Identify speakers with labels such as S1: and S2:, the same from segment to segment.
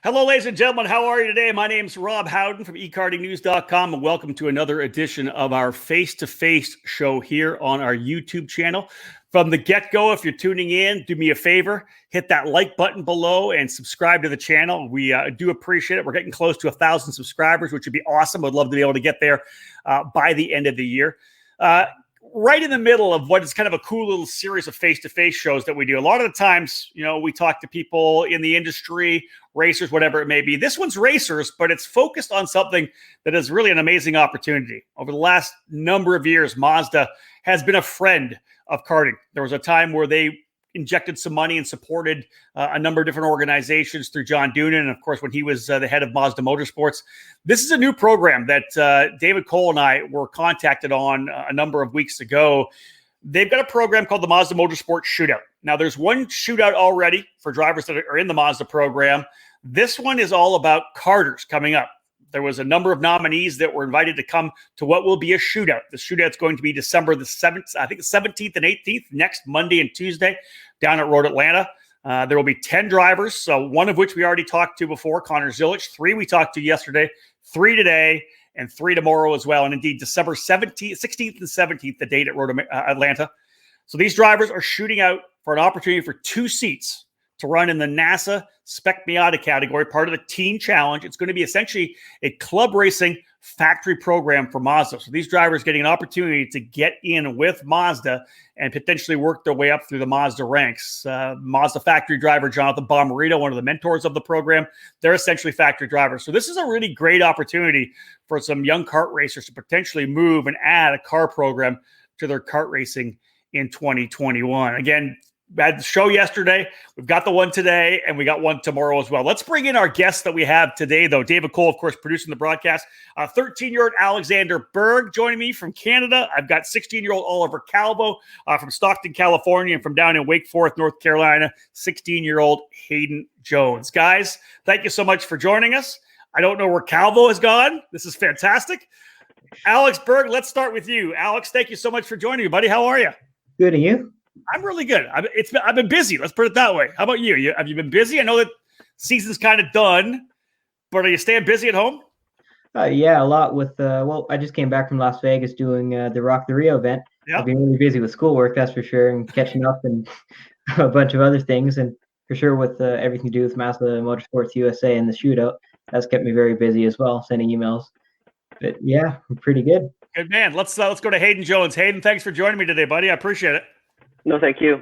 S1: Hello, ladies and gentlemen. How are you today? My name is Rob Howden from ekartingnews.com, and welcome to another edition of our face-to-face show here on our YouTube channel. From the get-go, if you're tuning in, do me a favor, hit that like button below and subscribe to the channel. We do appreciate it. We're getting close to 1,000 subscribers, which would be awesome. I'd love to be able to get there by the end of the year. Right in the middle of what is kind of a cool little series of face-to-face shows that we do. A lot of the times, we talk to people in the industry, racers, whatever it may be. This one's racers, but it's focused on something that is really an amazing opportunity. Over the last number of years, Mazda has been a friend of karting. There was a time where they injected some money and supported a number of different organizations through John Doonan, and of course, when he was the head of Mazda Motorsports. This is a new program that David Cole and I were contacted on a number of weeks ago. They've got a program called the Mazda Motorsports Shootout. Now, there's one shootout already for drivers that are in the Mazda program. This one is all about karters coming up. There was a number of nominees that were invited to come to what will be a shootout. The shootout's going to be December the 7th, I think 17th and 18th, next Monday and Tuesday down at Road Atlanta. There will be 10 drivers, so one of which we already talked to before, Connor Zilic. 3 we talked to yesterday, 3 today, and 3 tomorrow as well. And indeed, December 17th, 16th and 17th, the date at Road Atlanta. So these drivers are shooting out for an opportunity for 2 seats to run in the NASA Spec MX category, part of the Teen Challenge. It's going to be essentially a club racing factory program for Mazda. So these drivers getting an opportunity to get in with Mazda and potentially work their way up through the Mazda ranks. Mazda factory driver Jonathan Bomarito, one of the mentors of the program, they're essentially factory drivers. So this is a really great opportunity for some young kart racers to potentially move and add a car program to their kart racing in 2021. Again, we had the show yesterday. We've got the one today, and we got one tomorrow as well. Let's bring in our guests that we have today, though. David Cole, of course, producing the broadcast. 13-year-old Alexander Berg joining me from Canada. I've got 16-year-old Oliver Calvo from Stockton, California, and from down in Wake Forest, North Carolina, 16-year-old Hayden Jones. Guys, thank you so much for joining us. I don't know where Calvo has gone. This is fantastic. Alex Berg, let's start with you. Alex, thank you so much for joining me, buddy. How are you?
S2: Good, and you?
S1: I'm really good. I've been busy. Let's put it that way. How about you? Have you been busy? I know that season's kind of done, but are you staying busy at home?
S2: Yeah, a lot with, I just came back from Las Vegas doing the Rock the Rio event. Yep. I've been really busy with schoolwork, that's for sure, and catching up and a bunch of other things. And for sure with everything to do with Mazda Motorsports USA and the shootout, that's kept me very busy as well, sending emails. But yeah, I'm pretty good.
S1: Good man. Let's go to Hayden Jones. Hayden, thanks for joining me today, buddy. I appreciate it.
S3: No, thank you.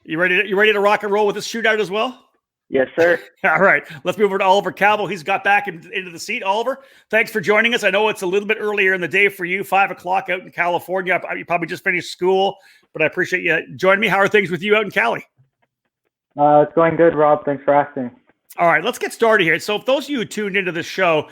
S1: You ready to rock and roll with this shootout as well?
S3: Yes, sir.
S1: All right. Let's move over to Oliver Calvo. He's got back into the seat. Oliver, thanks for joining us. I know it's a little bit earlier in the day for you, 5 o'clock out in California. You probably just finished school, but I appreciate you joining me. How are things with you out in Cali?
S3: It's going good, Rob. Thanks for asking.
S1: All right, let's get started here. So if those of you who tuned into this show,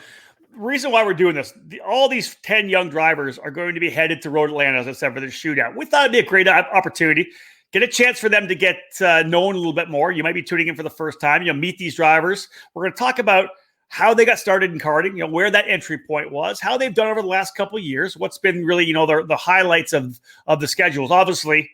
S1: the reason why we're doing this, all these 10 young drivers are going to be headed to Road Atlanta, as I said, for this shootout. We thought it'd be a great opportunity. Get a chance for them to get known a little bit more. You might be tuning in for the first time. You'll meet these drivers. We're going to talk about how they got started in karting, where that entry point was, how they've done over the last couple of years, what's been really, the highlights of the schedules. Obviously,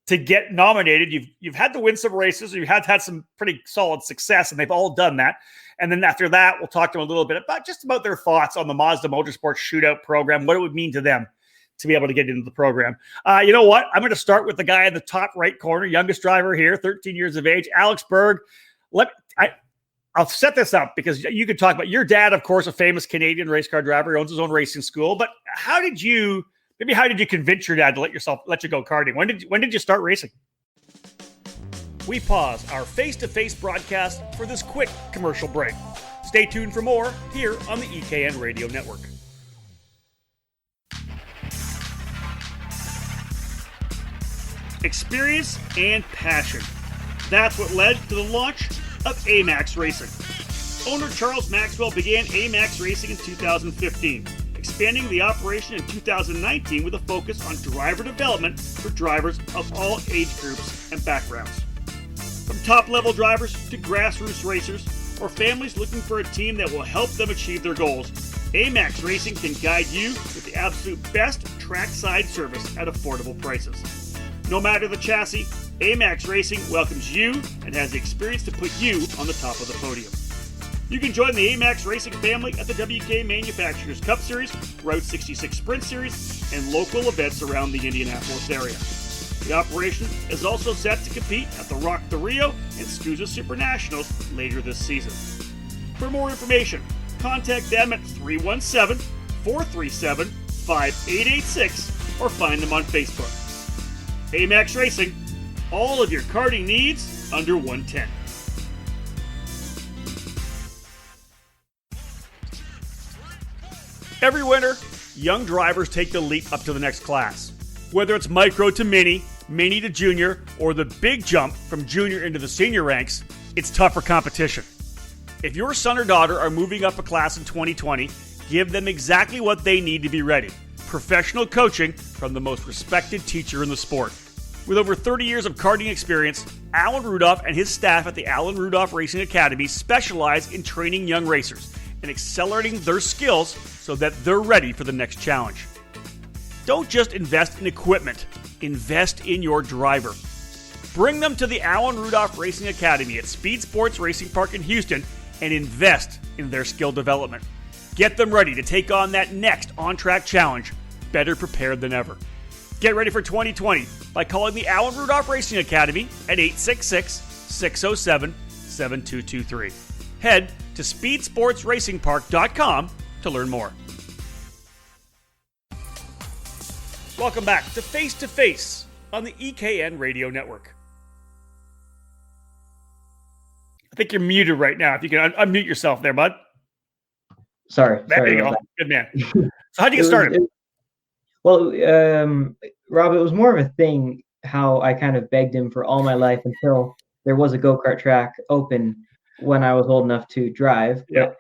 S1: to get nominated, you've had to win some races, or you've had some pretty solid success, and they've all done that. And then after that, we'll talk to them a little bit about their thoughts on the Mazda Motorsports Shootout program, what it would mean to them to be able to get into the program. You know what? I'm going to start with the guy in the top right corner, youngest driver here, 13 years of age, Alex Berg. I'll set this up because you could talk about your dad, of course, a famous Canadian race car driver, he owns his own racing school. But how did you convince your dad to let you go karting? When did you start racing? We pause our face-to-face broadcast for this quick commercial break. Stay tuned for more here on the EKN Radio Network. Experience and passion. That's what led to the launch of AMAX Racing. Owner Charles Maxwell began AMAX Racing in 2015, expanding the operation in 2019 with a focus on driver development for drivers of all age groups and backgrounds. From top-level drivers to grassroots racers or families looking for a team that will help them achieve their goals, AMAX Racing can guide you with the absolute best trackside service at affordable prices. No matter the chassis, AMAX Racing welcomes you and has the experience to put you on the top of the podium. You can join the AMAX Racing family at the WK Manufacturers Cup Series, Route 66 Sprint Series, and local events around the Indianapolis area. The operation is also set to compete at the Rock the Rio and SCUSA Super Nationals later this season. For more information, contact them at 317-437-5886 or find them on Facebook. AMAX Racing, all of your karting needs under 110. Every winter, young drivers take the leap up to the next class. Whether it's micro to mini, mini to junior, or the big jump from junior into the senior ranks, it's tougher competition. If your son or daughter are moving up a class in 2020, give them exactly what they need to be ready. Professional coaching from the most respected teacher in the sport. With over 30 years of karting experience, Alan Rudolph and his staff at the Alan Rudolph Racing Academy specialize in training young racers and accelerating their skills so that they're ready for the next challenge. Don't just invest in equipment, invest in your driver. Bring them to the Alan Rudolph Racing Academy at Speed Sports Racing Park in Houston and invest in their skill development. Get them ready to take on that next on-track challenge, better prepared than ever. Get ready for 2020 by calling the Alan Rudolph Racing Academy at 866-607-7223. Head to speedsportsracingpark.com to learn more. Welcome back to Face2Face on the EKN Radio Network. I think you're muted right now. If you can unmute yourself there, bud.
S2: Sorry.
S1: There you go.
S2: That.
S1: Good man. So how'd you get started?
S2: Rob, it was more of a thing how I kind of begged him for all my life until there was a go-kart track open when I was old enough to drive.
S1: Yeah.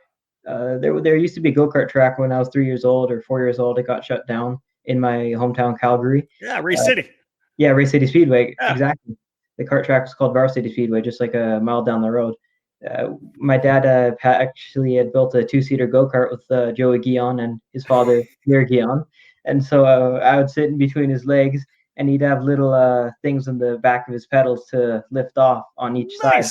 S2: But there used to be a go-kart track when I was 3 years old or 4 years old. It got shut down in my hometown, Calgary.
S1: Yeah, Race City.
S2: Yeah, Race City Speedway.
S1: Yeah.
S2: Exactly. The kart track was called Varsity Speedway, just like a mile down the road. My dad actually had built a two-seater go-kart with Joey Guillon and his father, Pierre Guillon. And so I would sit in between his legs, and he'd have little things in the back of his pedals to lift off on each side.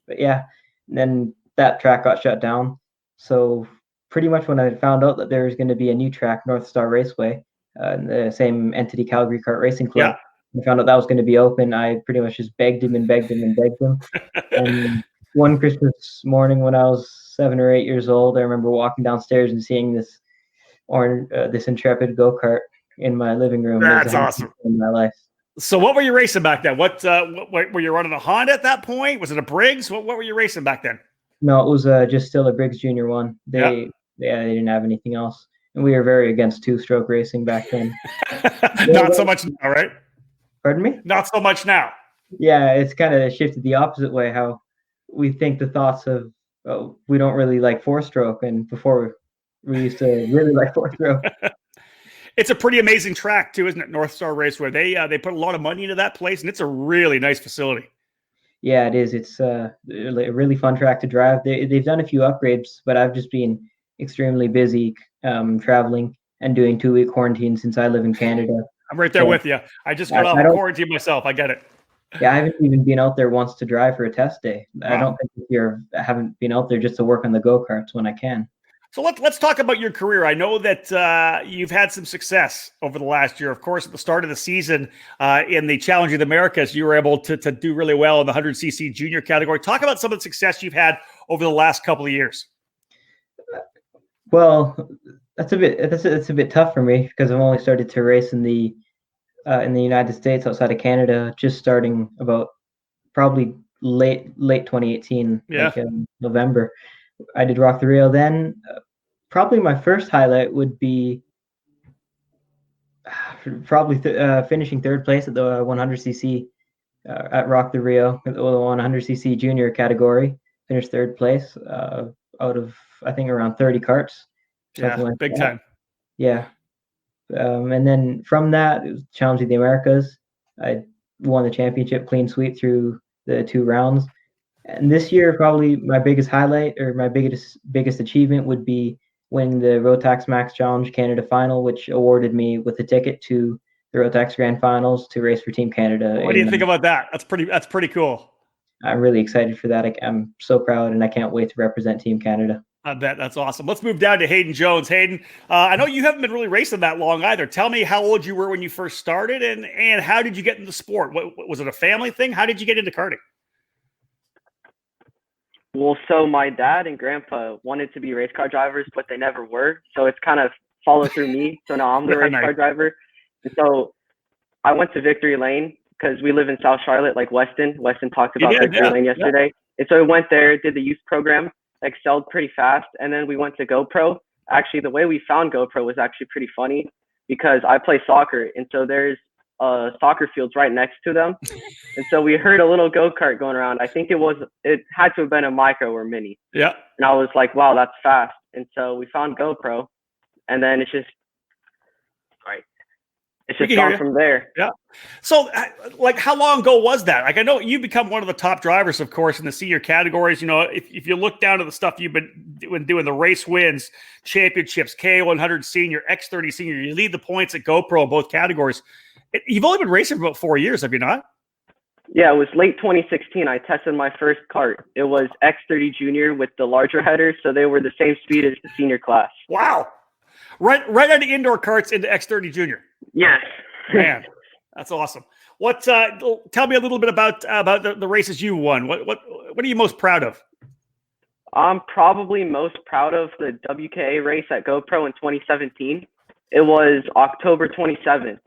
S2: But yeah, and then that track got shut down. So pretty much when I found out that there was going to be a new track, North Star Raceway, the same entity, Calgary Kart Racing Club, I found out that was going to be open. I pretty much just begged him. And one Christmas morning when I was 7 or 8 years old, I remember walking downstairs and seeing this Intrepid go-kart in my living room.
S1: That's awesome.
S2: In my life.
S1: So what were you racing back then? What were you running a Honda at that point? Was it a Briggs? What were you racing back then?
S2: No, it was just still a Briggs Junior 1. They didn't have anything else. And we were very against two-stroke racing back then.
S1: Not so much now, right?
S2: Pardon me?
S1: Not so much now.
S2: Yeah, it's kind of shifted the opposite way, how we think the thoughts of, we don't really like four-stroke, and before we used to really like four-stroke.
S1: It's a pretty amazing track, too, isn't it? North Star Raceway. They put a lot of money into that place, and it's a really nice facility.
S2: Yeah, it is. It's a really fun track to drive. They've done a few upgrades, but I've just been extremely busy traveling and doing 2-week quarantine since I live in Canada.
S1: I'm right there with you. I just got off quarantine myself. I get it.
S2: Yeah, I haven't even been out there once to drive for a test day. Wow. I don't think I haven't been out there just to work on the go-karts when I can.
S1: So let's talk about your career. I know that you've had some success over the last year. Of course, at the start of the season in the Challenge of the Americas, you were able to do really well in the 100cc junior category. Talk about some of the success you've had over the last couple of years.
S2: Well, that's a bit tough for me because I've only started to race in the United States outside of Canada, just starting about probably late 2018, November. I did Rock the Rio then. Probably my first highlight would be finishing third place at the 100cc at Rock the Rio, the 100cc junior category. Finished third place out of, I think, around 30 carts.
S1: Yeah, like big time.
S2: Yeah. And then from that, it was Challenge of the Americas. I won the championship clean sweep through the 2 rounds. And this year, probably my biggest highlight or my biggest achievement would be winning the Rotax Max Challenge Canada Final, which awarded me with a ticket to the Rotax Grand Finals to race for Team Canada.
S1: What do you think about that? That's pretty cool.
S2: I'm really excited for that. I'm so proud, and I can't wait to represent Team Canada.
S1: I bet. That's awesome. Let's move down to Hayden Jones. Hayden, I know you haven't been really racing that long either. Tell me how old you were when you first started, and how did you get into the sport? What, was it a family thing? How did you get into karting?
S4: Well, so my dad and grandpa wanted to be race car drivers, but they never were. So it's kind of followed through me. So now I'm the race car driver. And so I went to Victory Lane because we live in South Charlotte, like Weston. Weston talked about Victory Lane yesterday. And so we went there, did the youth program, excelled pretty fast. And then we went to GoPro. Actually, the way we found GoPro was actually pretty funny because I play soccer. And so there's soccer fields right next to them. And so we heard a little go-kart going around. I think it had to have been a micro or mini.
S1: Yeah.
S4: And I was like, wow, that's fast. And so we found GoPro, and then it's just gone from there.
S1: Yeah. So, like, how long ago was that? Like, I know you become one of the top drivers, of course, in the senior categories. You know, if you look down at the stuff you've been doing, the race wins, championships, K100 senior, X30 senior, you lead the points at GoPro in both categories. You've only been racing for about 4 years, have you not?
S4: Yeah, it was late 2016. I tested my first kart. It was X30 Junior with the larger headers, so they were the same speed as the senior class.
S1: Wow. Right out of the indoor karts into X30 Junior.
S4: Yes.
S1: Man, that's awesome. What? Tell me a little bit about the races you won. What are you most proud of?
S4: I'm probably most proud of the WKA race at GoPro in 2017. It was October 27th,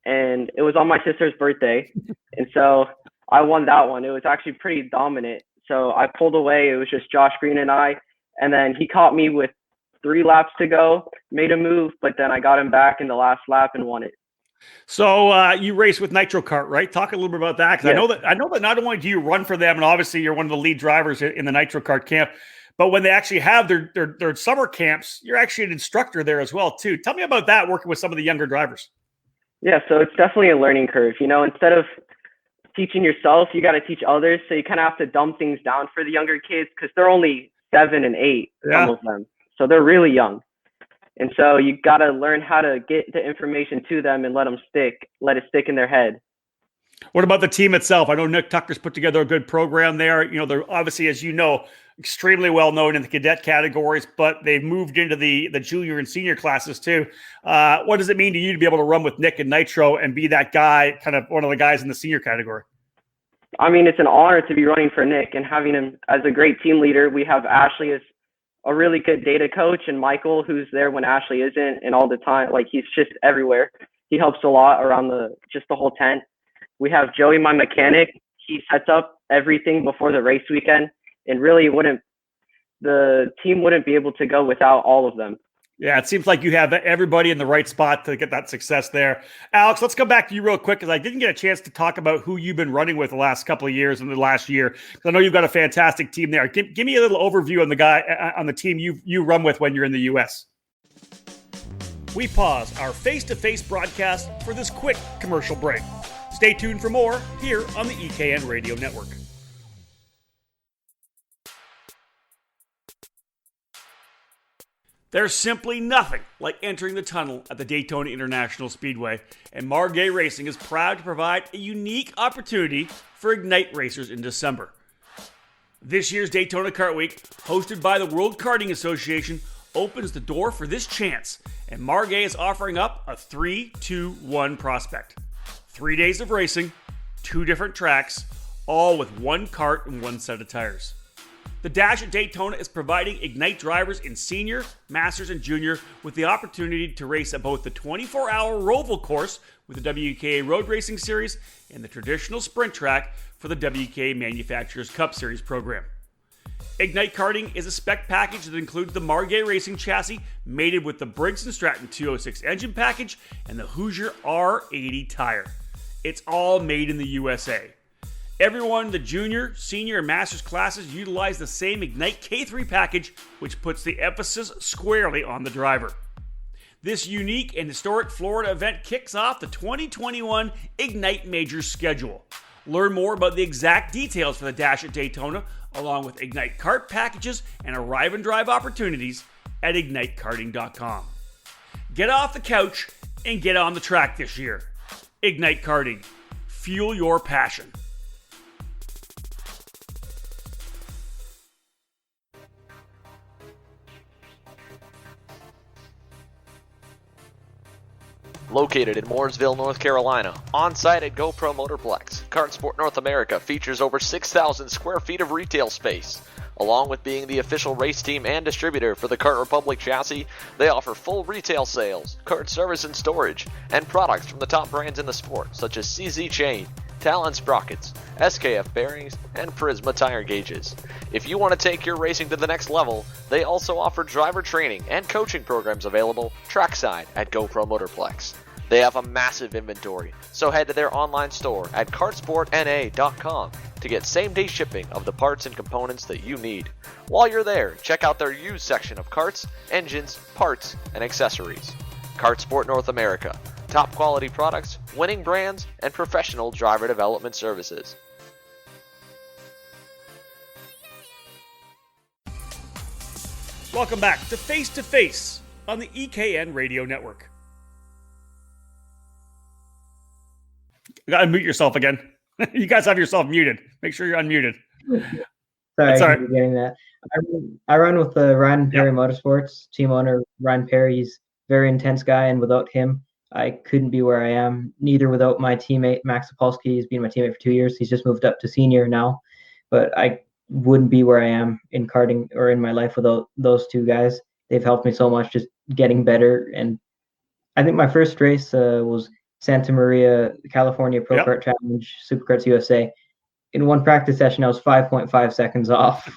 S4: and it was on my sister's birthday, and so I won that one. It was actually pretty dominant. So I pulled away. It was just Josh Green and I, and then he caught me with 3 laps to go, made a move, but then I got him back in the last lap and won it.
S1: So you race with Nitro Kart, right? Talk a little bit about that, because I know that not only do you run for them, and obviously you're one of the lead drivers in the Nitro Kart camp, but when they actually have their summer camps, you're actually an instructor there as well too. Tell me about that, working with some of the younger drivers.
S4: Yeah, so it's definitely a learning curve. You know, instead of teaching yourself, you got to teach others. So you kind of have to dumb things down for the younger kids because they're only 7 and 8, some of them. So they're really young. And so you got to learn how to get the information to them and let it stick in their head.
S1: What about the team itself? I know Nick Tucker's put together a good program there. You know, they're obviously, as you know, extremely well known in the cadet categories, but they've moved into the junior and senior classes too. What does it mean to you to be able to run with Nick and Nitro and be that guy, kind of one of the guys in the senior category?
S4: I mean, it's an honor to be running for Nick and having him as a great team leader. We have Ashley as a really good data coach, and Michael, who's there when Ashley isn't, and all the time. Like, he's just everywhere. He helps a lot around the whole tent. We have Joey, my mechanic. He sets up everything before the race weekend, and really the team wouldn't be able to go without all of them.
S1: Yeah, it seems like you have everybody in the right spot to get that success there. Alex, let's come back to you real quick, because I didn't get a chance to talk about who you've been running with the last couple of years and the last year. I know you've got a fantastic team there. Give me a little overview on the team you run with when you're in the U.S. We pause our face-to-face broadcast for this quick commercial break. Stay tuned for more here on the EKN Radio Network. There's simply nothing like entering the tunnel at the Daytona International Speedway, and Margay Racing is proud to provide a unique opportunity for Ignite racers in December. This year's Daytona Kart Week, hosted by the World Karting Association, opens the door for this chance, and Margay is offering up a 3-2-1 prospect. 3 days of racing, 2 different tracks, all with 1 kart and 1 set of tires. The Dash at Daytona is providing Ignite drivers in senior, masters, and junior with the opportunity to race at both the 24-hour Roval course with the WKA Road Racing Series and the traditional sprint track for the WKA Manufacturers Cup Series program. Ignite Karting is a spec package that includes the Margay Racing chassis mated with the Briggs & Stratton 206 engine package and the Hoosier R80 tire. It's all made in the USA. Everyone in the junior, senior, and master's classes utilize the same Ignite K3 package, which puts the emphasis squarely on the driver. This unique and historic Florida event kicks off the 2021 Ignite Majors schedule. Learn more about the exact details for the Dash at Daytona, along with Ignite Kart packages and arrive and drive opportunities at ignitekarting.com. Get off the couch and get on the track this year. Ignite Karting. Fuel your passion.
S5: Located in Mooresville, North Carolina, on-site at GoPro Motorplex, Kartsport North America features over 6,000 square feet of retail space. Along with being the official race team and distributor for the Kart Republic chassis, they offer full retail sales, kart service and storage, and products from the top brands in the sport, such as CZ Chain, Talon Sprockets, SKF bearings, and Prisma tire gauges. If you want to take your racing to the next level, they also offer driver training and coaching programs available trackside at GoPro Motorplex. They have a massive inventory, so head to their online store at kartsportna.com to get same-day shipping of the parts and components that you need. While you're there, check out their used section of karts, engines, parts, and accessories. Kartsport North America. Top quality products, winning brands, and professional driver development services.
S1: Welcome back to Face on the EKN Radio Network. You gotta mute yourself again. You guys have yourself muted. Make sure you're unmuted.
S2: Sorry,
S1: Sorry.
S2: for getting that. I run with Ryan Perry Motorsports, team owner Ryan Perry. He's a very intense guy, and without him, I couldn't be where I am. Neither without my teammate Max Sapolsky. He's been my teammate for 2 years. He's just moved up to senior now, but I wouldn't be where I am in karting or in my life without those two guys. They've helped me so much, just getting better. And I think my first race was Santa Maria, California Pro Kart Challenge, Superkarts USA. In one practice session, I was 5.5 seconds off.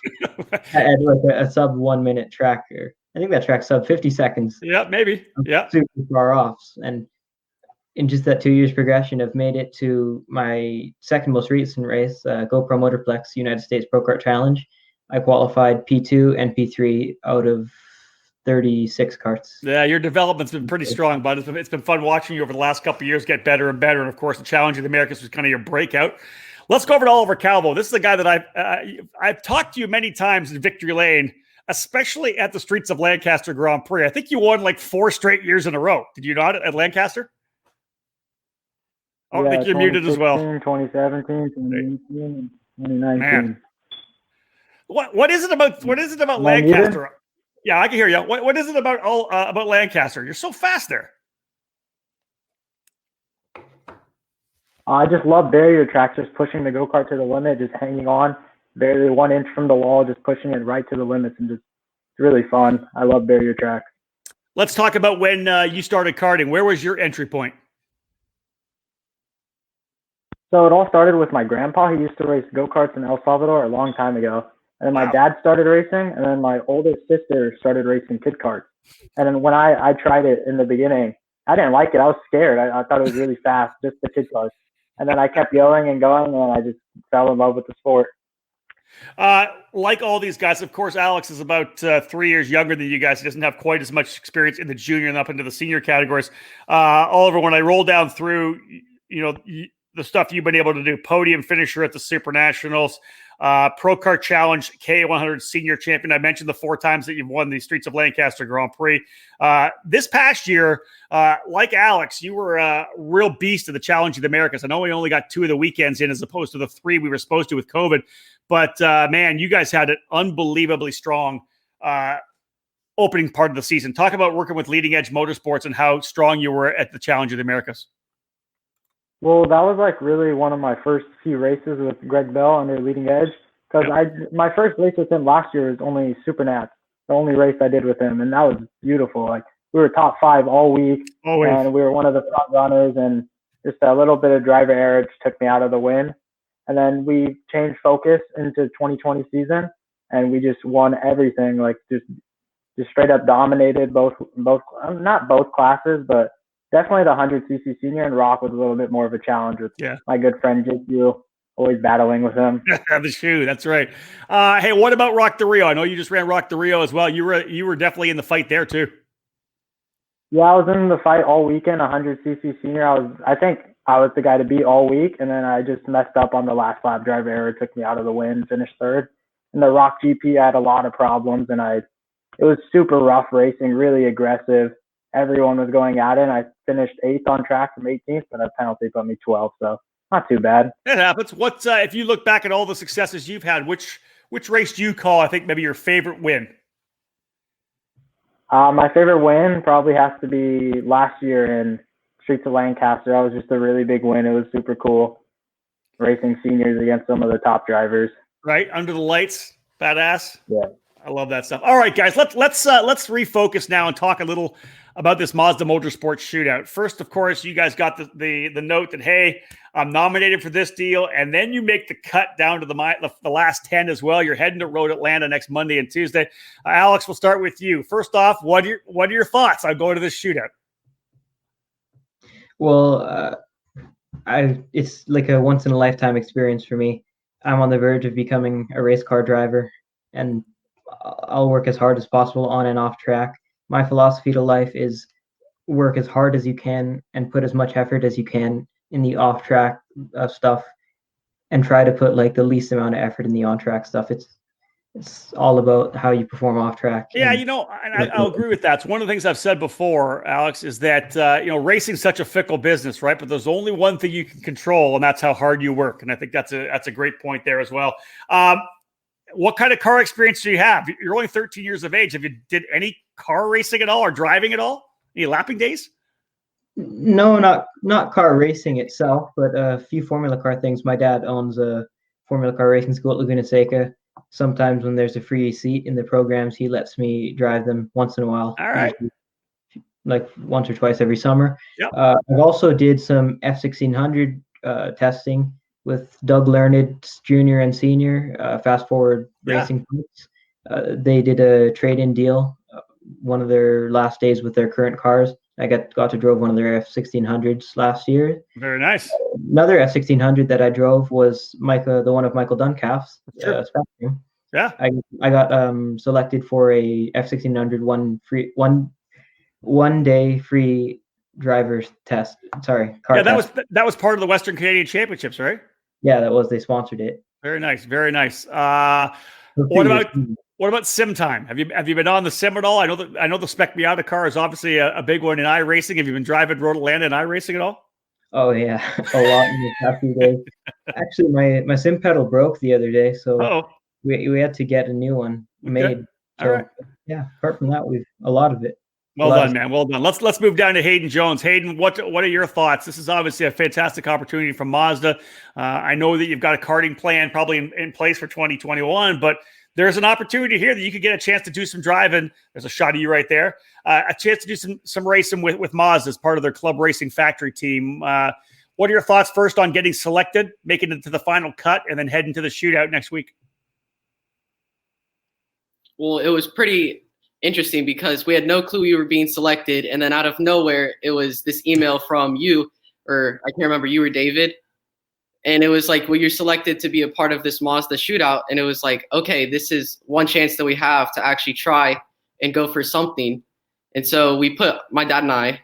S2: I had like a sub 1 minute track. I think that track sub 50 seconds.
S1: Yeah, maybe. Yeah.
S2: Super far off. And in just that 2 years progression, I've made it to my second most recent race, GoPro Motorplex United States Pro Kart Challenge. I qualified P2 and P3 out of 36 karts.
S1: Yeah, your development's been pretty strong, bud. It's been fun watching you over the last couple of years get better and better. And of course, the Challenge of the Americas was kind of your breakout. Let's go over to Oliver Calvo. This is a guy that I've talked to you many times in Victory Lane, especially at the Streets of Lancaster Grand Prix. I think you won like 4 straight years in a row. Did you not at Lancaster? I think you're muted as well.
S3: 2017, 2018, and 2019.
S1: Man. What is it about Lancaster? Muted? Yeah, I can hear you. What is it about Lancaster? You're so fast there.
S3: I just love barrier tracks, just pushing the go-kart to the limit, just hanging on, barely 1 inch from the wall, just pushing it right to the limits, and just it's really fun. I love barrier tracks.
S1: Let's talk about when you started karting. Where was your entry point?
S3: So it all started with my grandpa. He used to race go-karts in El Salvador a long time ago. And then my dad started racing, and then my oldest sister started racing kid karts. And then when I tried it in the beginning, I didn't like it. I was scared. I thought it was really fast, just the kid karts. And then I kept going and going, and I just fell in love with the sport.
S1: Like all these guys, of course, Alex is about 3 years younger than you guys. He doesn't have quite as much experience in the junior and up into the senior categories. Oliver, when I roll down through, the stuff you've been able to do, podium finisher at the Super Nationals, Pro Kart Challenge, K100 senior champion. I mentioned the 4 times that you've won the Streets of Lancaster Grand Prix. This past year, like Alex, you were a real beast of the Challenge of the Americas. I know we only got 2 of the weekends in as opposed to the 3 we were supposed to with COVID. But, man, you guys had an unbelievably strong opening part of the season. Talk about working with Leading Edge Motorsports and how strong you were at the Challenge of the Americas.
S3: Well, that was like really one of my first few races with Greg Bell under Leading Edge, because my first race with him last year was only Super Nats, the only race I did with him, and that was beautiful. Like we were top 5 all week, and we were one of the front runners, and just a little bit of driver error just took me out of the win. And then we changed focus into 2020 season, and we just won everything. Like just straight up dominated both not both classes, but definitely the 100cc senior, and Rock was a little bit more of a challenge with my good friend JQ, always battling with him.
S1: The shoe, that's right. Hey, what about Rock the Rio? I know you just ran Rock the Rio as well. You were definitely in the fight there too.
S3: Yeah, I was in the fight all weekend, 100cc senior. I think I was the guy to beat all week, and then I just messed up on the last lap. Driver error took me out of the win, finished 3rd. In the Rock GP, I had a lot of problems, and it was super rough racing, really aggressive. Everyone was going at it, and I finished 8th on track from 18th, but a penalty put me 12th, so not too bad.
S1: It happens. What if you look back at all the successes you've had, which race do you call, I think, maybe your favorite win?
S3: My favorite win probably has to be last year in Streets of Lancaster. That was just a really big win. It was super cool. Racing seniors against some of the top drivers.
S1: Right, under the lights, badass.
S3: Yeah.
S1: I love that stuff. All right, guys, let's refocus now and talk a little about this Mazda Motorsports Shootout. First, of course, you guys got the note that, hey, I'm nominated for this deal, and then you make the cut down to the last 10 as well. You're heading to Road Atlanta next Monday and Tuesday. Alex, we'll start with you. First off, what are your thoughts on going to this shootout?
S2: Well, it's like a once in a lifetime experience for me. I'm on the verge of becoming a race car driver, and I'll work as hard as possible on and off track. My philosophy to life is work as hard as you can and put as much effort as you can in the off track stuff, and try to put like the least amount of effort in the on track stuff. It's all about how you perform off track.
S1: Yeah, and I'll agree with that. It's one of the things I've said before, Alex, is that racing's such a fickle business, right? But there's only one thing you can control, and that's how hard you work. And I think that's a great point there as well. What kind of car experience do you have? You're only 13 years of age. Have you did any car racing at all or driving at all? Any lapping days?
S2: No, not car racing itself, but a few Formula car things. My dad owns a Formula car racing school at Laguna Seca. Sometimes when there's a free seat in the programs, he lets me drive them once in a while.
S1: All right.
S2: Like once or twice every summer.
S1: Yep.
S2: I've also did some F1600 testing with Doug Learned, junior and senior, Fast Forward Racing. They did a trade-in deal one of their last days with their current cars. I got to drive one of their F1600s last year.
S1: Very nice.
S2: Another F1600 that I drove was the one of Michael Duncalf's.
S1: Sure.
S2: Spectrum.
S1: Yeah.
S2: I got selected for a F1600 one day free driver's test. Sorry, car.
S1: Yeah,
S2: test.
S1: that was part of the Western Canadian Championships, right?
S2: Yeah, that was. They sponsored it.
S1: Very nice. Very nice. What about sim time? Have you been on the sim at all? I know the Spec Miata car is obviously a big one in iRacing. Have you been driving Road Atlanta in iRacing at all?
S2: Oh yeah, a lot in the past few days. Actually, my sim pedal broke the other day, so we had to get a new one made. So,
S1: all right.
S2: Yeah. Apart from that, we've a lot of it.
S1: Well done, man. Well done. Let's move down to Hayden Jones. Hayden, what are your thoughts? This is obviously a fantastic opportunity from Mazda. I know that you've got a karting plan probably in place for 2021, but there's an opportunity here that you could get a chance to do some driving. There's a shot of you right there. A chance to do some racing with Mazda as part of their club racing factory team. What are your thoughts first on getting selected, making it to the final cut, and then heading to the shootout next week?
S6: Well, it was pretty interesting because we had no clue we were being selected, and then out of nowhere it was this email from you, or I can't remember, you or David, and it was like, well, you're selected to be a part of this Mazda shootout. And it was like, okay, this is one chance that we have to actually try and go for something. And so my dad and I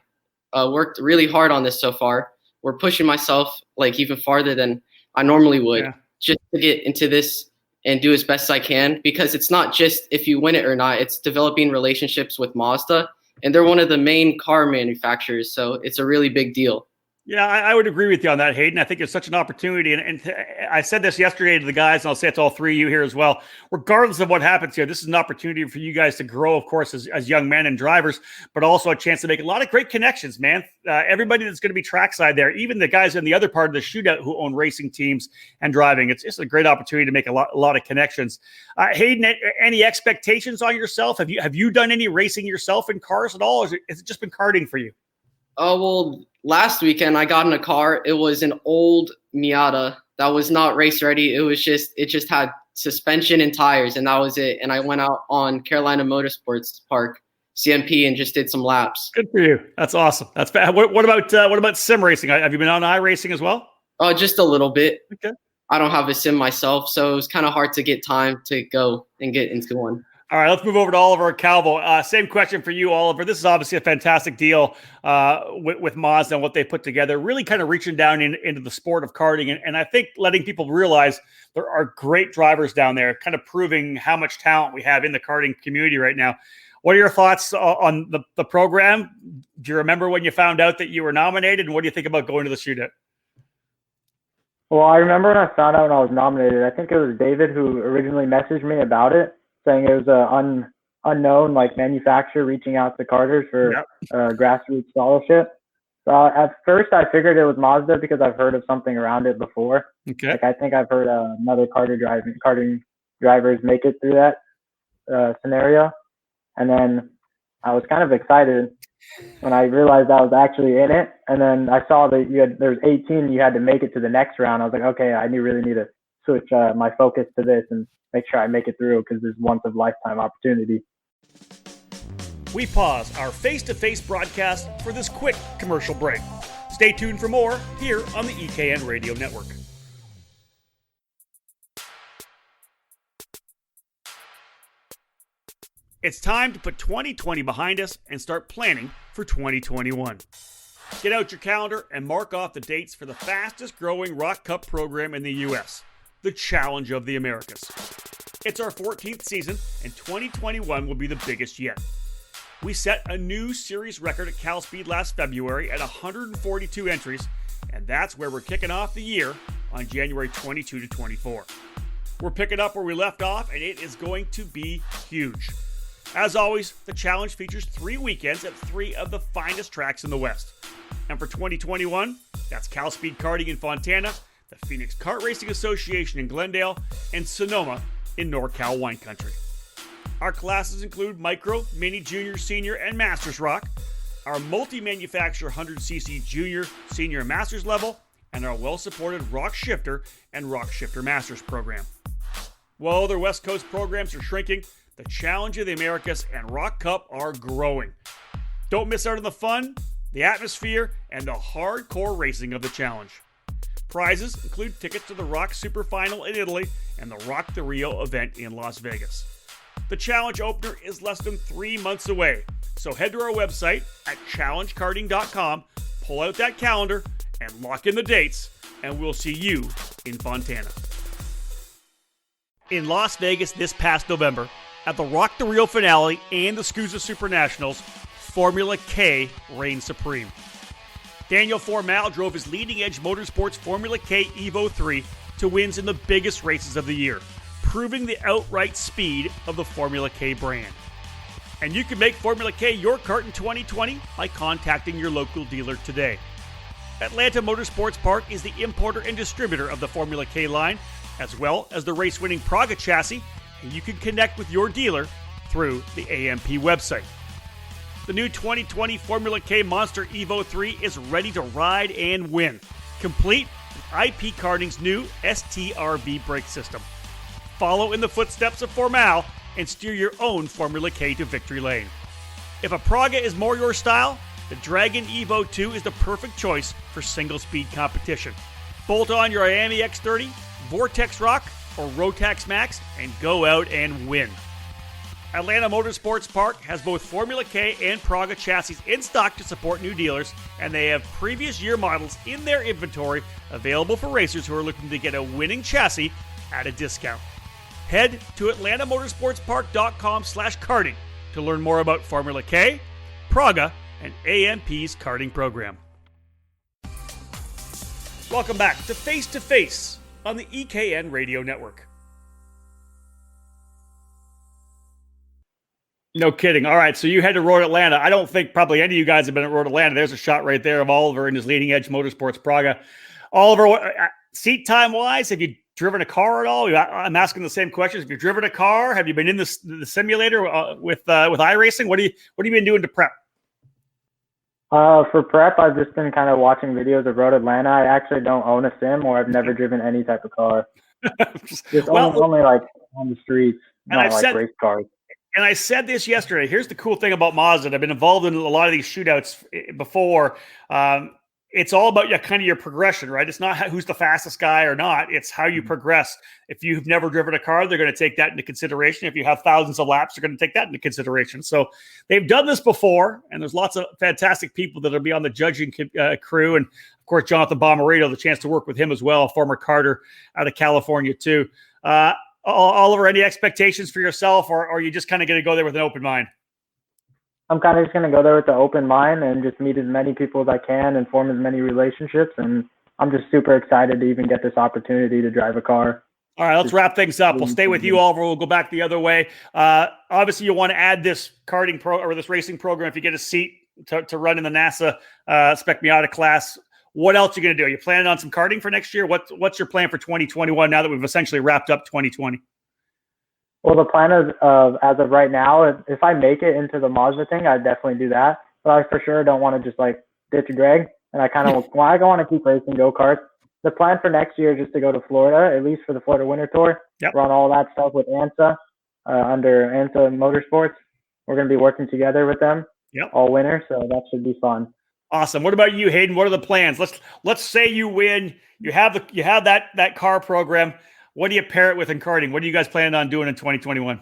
S6: worked really hard on this so far. We're pushing myself like even farther than I normally would, just to get into this and do as best as I can, because it's not just if you win it or not, it's developing relationships with Mazda, and they're one of the main car manufacturers. So it's a really big deal.
S1: Yeah, I would agree with you on that, Hayden. I think it's such an opportunity. And I said this yesterday to the guys, and I'll say it to all three of you here as well. Regardless of what happens here, this is an opportunity for you guys to grow, of course, as young men and drivers, but also a chance to make a lot of great connections, man. Everybody that's going to be trackside there, even the guys in the other part of the shootout who own racing teams and driving, it's a great opportunity to make a lot of connections. Hayden, any expectations on yourself? Have you done any racing yourself in cars at all, or has it just been karting for you?
S6: Oh, well, last weekend I got in a car. It was an old Miata that was not race ready. It just had suspension and tires, and that was it. And I went out on Carolina Motorsports Park, CMP, and just did some laps.
S1: Good for you. That's awesome. That's bad. What about sim racing? Have you been on iRacing as well?
S6: Oh, just a little bit.
S1: Okay.
S6: I don't have a sim myself, so it was kind of hard to get time to go and get into one.
S1: All right, let's move over to Oliver Calvo. Same question for you, Oliver. This is obviously a fantastic deal with Mazda and what they put together, really kind of reaching down into the sport of karting. And I think letting people realize there are great drivers down there, kind of proving how much talent we have in the karting community right now. What are your thoughts on the program? Do you remember when you found out that you were nominated, and what do you think about going to the shootout?
S3: Well, I remember when I found out when I was nominated. I think it was David who originally messaged me about it, saying it was a unknown like manufacturer reaching out to karters for grassroots scholarship. At first, I figured it was Mazda because I've heard of something around it before.
S1: Okay.
S3: Like I think I've heard another karting drivers make it through that scenario, and then I was kind of excited when I realized I was actually in it. And then I saw that there's 18, you had to make it to the next round. I was like, okay, I really need to switch my focus to this and make sure I make it through because there's once of lifetime opportunity.
S1: We pause our face-to-face broadcast for this quick commercial break. Stay tuned for more here on the EKN Radio Network. It's time to put 2020 behind us and start planning for 2021. Get out your calendar and mark off the dates for the fastest growing Rock Cup program in the U.S., the Challenge of the Americas. It's our 14th season, and 2021 will be the biggest yet. We set a new series record at Cal Speed last February at 142 entries, and that's where we're kicking off the year on January 22 to 24. We're picking up where we left off, and it is going to be huge. As always, the challenge features 3 weekends at 3 of the finest tracks in the West. And for 2021, that's Cal Speed Karting in Fontana, the Phoenix Kart Racing Association in Glendale, and Sonoma in NorCal Wine Country. Our classes include Micro, Mini, Junior, Senior, and Masters Rock, our multi-manufacturer 100cc Junior, Senior, and Masters level, and our well-supported Rock Shifter and Rock Shifter Masters program. While other West Coast programs are shrinking, the Challenge of the Americas and Rock Cup are growing. Don't miss out on the fun, the atmosphere, and the hardcore racing of the Challenge. Prizes include tickets to the Rock Super Final in Italy and the Rock the Rio event in Las Vegas. The Challenge opener is less than 3 months away, so head to our website at challengekarting.com, pull out that calendar, and lock in the dates, and we'll see you in Fontana. In Las Vegas this past November, at the Rock the Rio finale and the SCUSA Super Nationals, Formula K reigned supreme. Daniel Formal drove his leading-edge motorsports Formula K Evo 3 to wins in the biggest races of the year, proving the outright speed of the Formula K brand. And you can make Formula K your kart in 2020 by contacting your local dealer today. Atlanta Motorsports Park is the importer and distributor of the Formula K line, as well as the race-winning Praga chassis, and you can connect with your dealer through the AMP website. The new 2020 Formula K Monster Evo 3 is ready to ride and win, complete with IP Karting's new STRB brake system. Follow in the footsteps of Formal and steer your own Formula K to victory lane. If a Praga is more your style, the Dragon Evo 2 is the perfect choice for single-speed competition. Bolt on your Miami X30, Vortex Rock, or Rotax Max and go out and win. Atlanta Motorsports Park has both Formula K and Praga chassis in stock to support new dealers, and they have previous year models in their inventory available for racers who are looking to get a winning chassis at a discount. Head to atlantamotorsportspark.com/karting to learn more about Formula K, Praga, and AMP's karting program. Welcome back to Face to Face on the EKN Radio Network. No kidding. All right, so you head to Road Atlanta. I don't think probably any of you guys have been at Road Atlanta. There's a shot right there of Oliver in his leading edge motorsports Praga. Oliver, seat time wise, have you driven a car at all? I'm asking the same questions. Have you driven a car? Have you been in the simulator with iRacing? What have you been doing to prep?
S3: For prep, I've just been kind of watching videos of Road Atlanta. I actually don't own a sim, or I've never driven any type of car. Just only like on the streets, not like race cars.
S1: And I said this yesterday. Here's the cool thing about Mazda. I've been involved in a lot of these shootouts before. It's all about kind of your progression, right? It's not who's the fastest guy or not. It's how you progress. If you've never driven a car, they're going to take that into consideration. If you have thousands of laps, they're going to take that into consideration. So they've done this before, and there's lots of fantastic people that will be on the judging crew. And, of course, Jonathan Bomarito, the chance to work with him as well, a former karter out of California too. Oliver, any expectations for yourself, or are you just kind of going to go there with an open mind?
S3: I'm kind of just going to go there with an open mind and just meet as many people as I can and form as many relationships. And I'm just super excited to even get this opportunity to drive a car. All
S1: right, let's wrap things up. We'll stay with you, Oliver. We'll go back the other way. Obviously, you want to add this karting this racing program if you get a seat to run in the NASA Spec Miata class. What else are you going to do? Are you planning on some karting for next year? What's your plan for 2021 now that we've essentially wrapped up 2020?
S3: Well, the plan is, as of right now, if I make it into the Mazda thing, I'd definitely do that. But I for sure don't want to just like ditch Greg. And I kind of want to keep racing go-karts. The plan for next year is just to go to Florida, at least for the Florida Winter Tour.
S1: Yep.
S3: Run all that stuff with ANSA, under ANSA Motorsports. We're going to be working together with them all winter, so that should be fun.
S1: Awesome. What about you, Hayden? What are the plans? Let's say you win. You have that car program. What do you pair it with in karting? What are you guys planning on doing in 2021?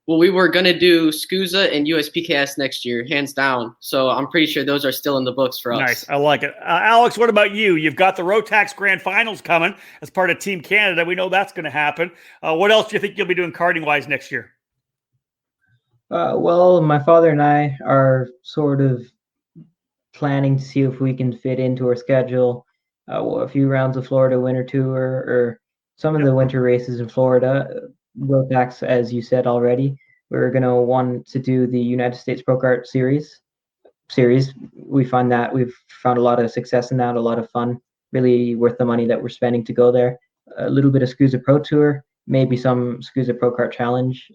S6: Well, we were going to do SCUSA and USPKS next year, hands down. So I'm pretty sure those are still in the books for us.
S1: Nice. I like it. Alex, what about you? You've got the Rotax Grand Finals coming as part of Team Canada. We know that's going to happen. What else do you think you'll be doing karting-wise next year?
S2: Well, my father and I are sort of planning to see if we can fit into our schedule a few rounds of Florida Winter Tour or some of the winter races in Florida. Rotax, as you said already, we're going to want to do the United States Pro Kart Series. We find that we've found a lot of success in that, a lot of fun, really worth the money that we're spending to go there. A little bit of SCUSA Pro Tour, maybe some SCUSA Pro Kart Challenge,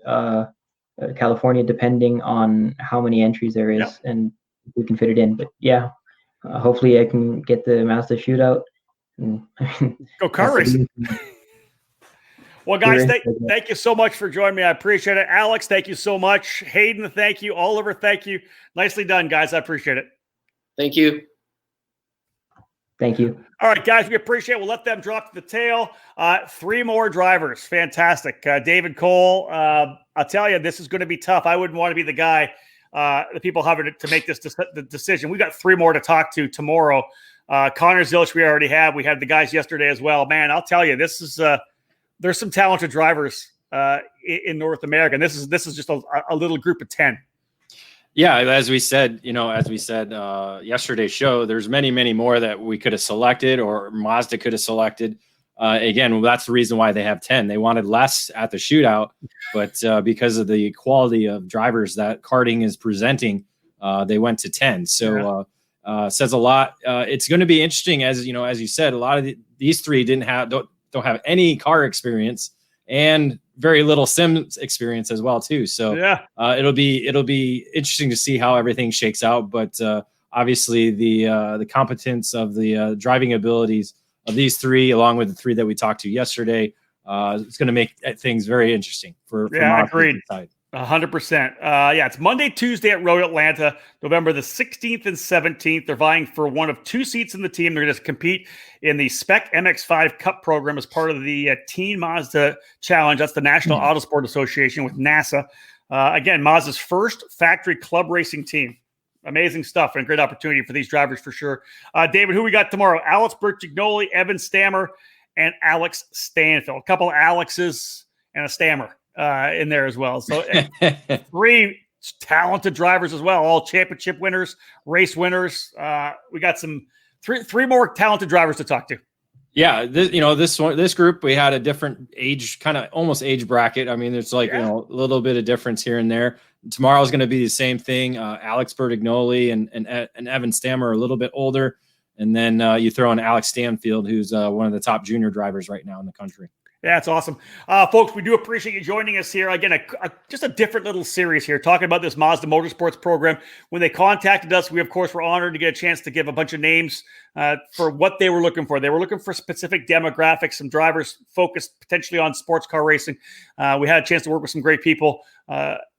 S2: California, depending on how many entries there is and we can fit it in. But hopefully I can get the Mazda Shootout.
S1: Go kart racing. Well, guys, thank you so much for joining me. I appreciate it. Alex, thank you so much. Hayden, thank you. Oliver, thank you. Nicely done, guys. I appreciate it.
S6: Thank you.
S2: Thank you.
S1: All right, guys, we appreciate it. We'll let them drop to the tail. 3 more drivers. Fantastic. David Cole, I'll tell you, this is going to be tough. I wouldn't want to be the guy, the people having to make this decision. We got 3 more to talk to tomorrow. Connor Zilch, we already have. We had the guys yesterday as well. Man, I'll tell you, this is there's some talented drivers in North America, and this is just a little group of 10.
S7: Yeah, as we said yesterday's show, there's many more that we could have selected or Mazda could have selected. Again, that's the reason why they have 10. They wanted less at the shootout, but because of the quality of drivers that karting is presenting, they went to 10. So says a lot. It's going to be interesting, as you said, a lot of these 3 don't have any car experience and very little sim experience as well too. So it'll be interesting to see how everything shakes out. But obviously the competence of the driving abilities of these 3, along with the 3 that we talked to yesterday, it's going to make things very interesting for
S1: agreed. 100%. It's Monday, Tuesday at Road Atlanta, November the 16th and 17th. They're vying for one of 2 seats in the team. They're going to compete in the Spec MX-5 Cup program as part of the Teen Mazda Challenge. That's the National Autosport Association with NASA. Again, Mazda's first factory club racing team. Amazing stuff and great opportunity for these drivers for sure. David, who we got tomorrow? Alex Bertignoli, Evan Stammer, and Alex Stanfield. A couple of Alexes and a Stammer in there as well. So 3 talented drivers as well, all championship winners, race winners. We got some 3 more talented drivers to talk to.
S7: Yeah, this group, we had a different age, kind of almost age bracket. I mean, there's like a little bit of difference here and there. Tomorrow is going to be the same thing. Alex Bertignoli and Evan Stammer are a little bit older, and then you throw in Alex Stanfield, who's one of the top junior drivers right now in the country.
S1: Yeah, it's awesome. Folks, we do appreciate you joining us here. Again, just a different little series here, talking about this Mazda Motorsports program. When they contacted us, we, of course, were honored to get a chance to give a bunch of names for what they were looking for. They were looking for specific demographics, some drivers focused potentially on sports car racing. We had a chance to work with some great people.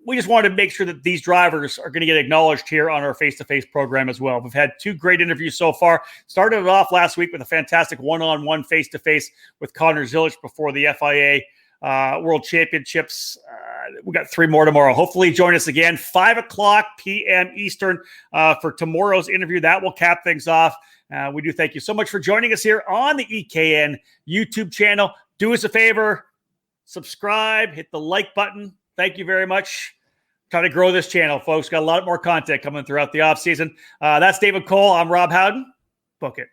S1: We just wanted to make sure that these drivers are going to get acknowledged here on our face-to-face program as well. We've had 2 great interviews so far. Started it off last week with a fantastic one-on-one face-to-face with Connor Zilch before the FIA World Championships. We got 3 more tomorrow. Hopefully join us again, 5:00 p.m. Eastern for tomorrow's interview. That will cap things off. We do thank you so much for joining us here on the EKN YouTube channel. Do us a favor, subscribe, hit the like button. Thank you very much. Trying to grow this channel, folks. Got a lot more content coming throughout the offseason. That's David Cole. I'm Rob Howden. Book it.